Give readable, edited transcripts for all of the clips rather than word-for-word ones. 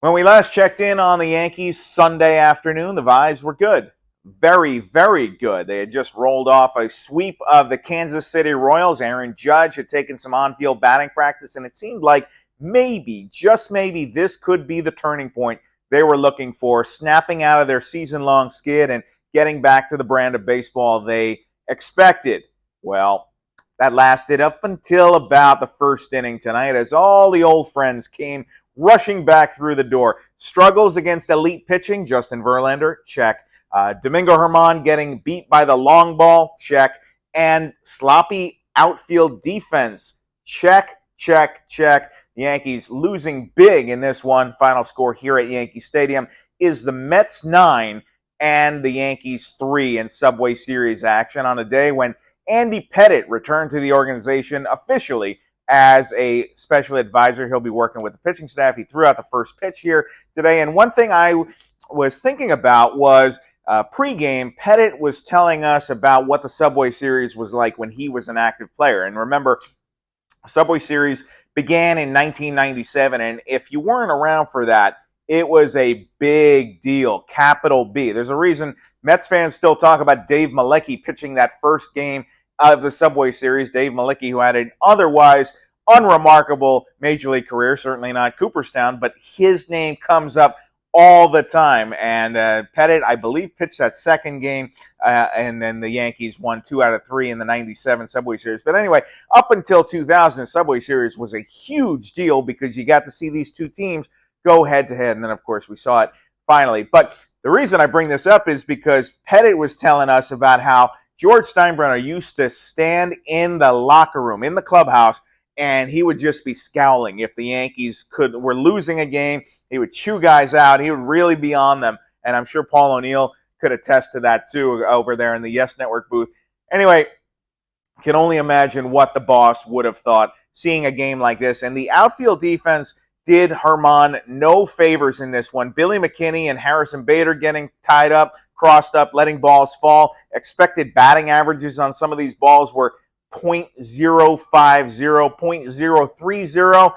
When we last checked in on the Yankees Sunday afternoon, the vibes were good. Very, very good. They had just rolled off a sweep of the Kansas City Royals. Aaron Judge had taken some on-field batting practice, and it seemed like maybe, just maybe, this could be the turning point they were looking for, snapping out of their season-long skid and getting back to the brand of baseball they expected. Well, that lasted up until about the first inning tonight as all the old friends came rushing back through the door. Struggles against elite pitching, Justin Verlander, check. Domingo Germán getting beat by the long ball, check. And sloppy outfield defense, check, check, check. The Yankees losing big in this one. Final score here at Yankee Stadium is the Mets 9 and the Yankees 3 in Subway Series action on a day when Andy Pettitte returned to the organization officially as a special advisor. He'll be working with the pitching staff. He threw out the first pitch here today. And one thing I was thinking about was pregame, Pettitte was telling us about what the Subway Series was like when he was an active player. And remember, Subway Series began in 1997. And if you weren't around for that, it was a big deal, capital B. There's a reason Mets fans still talk about Dave Malecki pitching that first game of the Subway Series. Dave Malecki, who had an otherwise unremarkable Major League career, certainly not Cooperstown, but his name comes up all the time. And Pettitte, I believe, pitched that second game, and then the Yankees won 2 out of 3 in the 97 Subway Series. But anyway, up until 2000, the Subway Series was a huge deal because you got to see these two teams go head-to-head, and then, of course, we saw it finally. But the reason I bring this up is because Pettitte was telling us about how George Steinbrenner used to stand in the locker room, in the clubhouse, and he would just be scowling. If the Yankees were losing a game, he would chew guys out. He would really be on them, and I'm sure Paul O'Neill could attest to that, too, over there in the Yes Network booth. Anyway, can only imagine what the boss would have thought seeing a game like this. And the outfield defense did Germán no favors in this one. Billy McKinney and Harrison Bader getting tied up, crossed up, letting balls fall. Expected batting averages on some of these balls were .050, .030.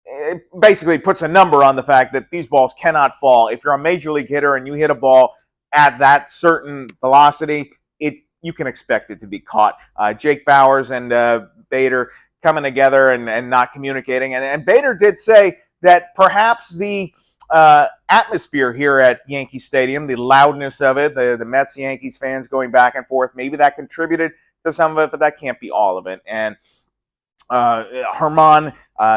It basically puts a number on the fact that these balls cannot fall. If you're a major league hitter and you hit a ball at that certain velocity, you can expect it to be caught. Jake Bauers and Bader coming together and not communicating. And Bader did say that perhaps the atmosphere here at Yankee Stadium, the loudness of it, the Mets-Yankees fans going back and forth, maybe that contributed to some of it, but that can't be all of it. And Germán,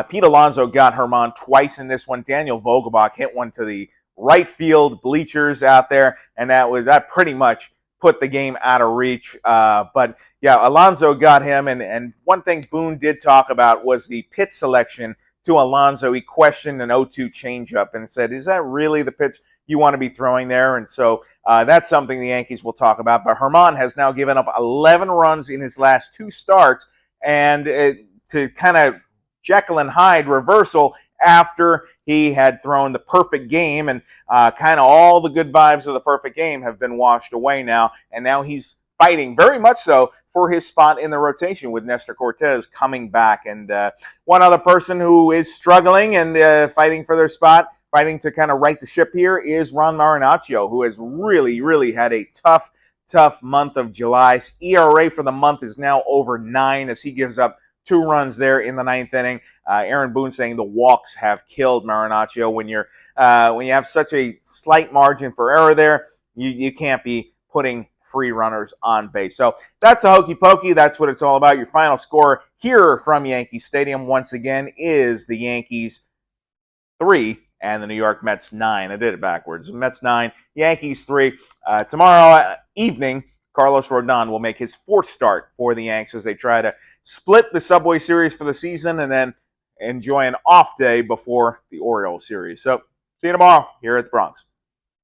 Pete Alonso got Germán twice in this one. Daniel Vogelbach hit one to the right field bleachers out there, and that pretty much put the game out of reach. But yeah, Alonso got him. And one thing Boone did talk about was the pitch selection to Alonso. He questioned an 0-2 changeup and said, is that really the pitch you want to be throwing there? And so that's something the Yankees will talk about. But Germán has now given up 11 runs in his last 2 starts. And to kind of Jekyll and Hyde reversal after he had thrown the perfect game, and kind of all the good vibes of the perfect game have been washed away now, and now he's fighting very much so for his spot in the rotation with Nestor Cortes coming back. And one other person who is struggling and fighting for their spot, fighting to kind of right the ship here, is Ron Marinaccio, who has really, really had a tough month of July. His ERA for the month is now over 9 as he gives up 2 runs there in the 9th inning. Aaron Boone saying the walks have killed Marinaccio. When you have such a slight margin for error there, you can't be putting free runners on base. So that's the hokey pokey. That's what it's all about. Your final score here from Yankee Stadium once again is the Yankees 3 and the New York Mets 9. I did it backwards. Mets 9, Yankees 3. Tomorrow evening, Carlos Rodon will make his 4th start for the Yanks as they try to split the Subway Series for the season and then enjoy an off day before the Orioles series. So see you tomorrow here at the Bronx.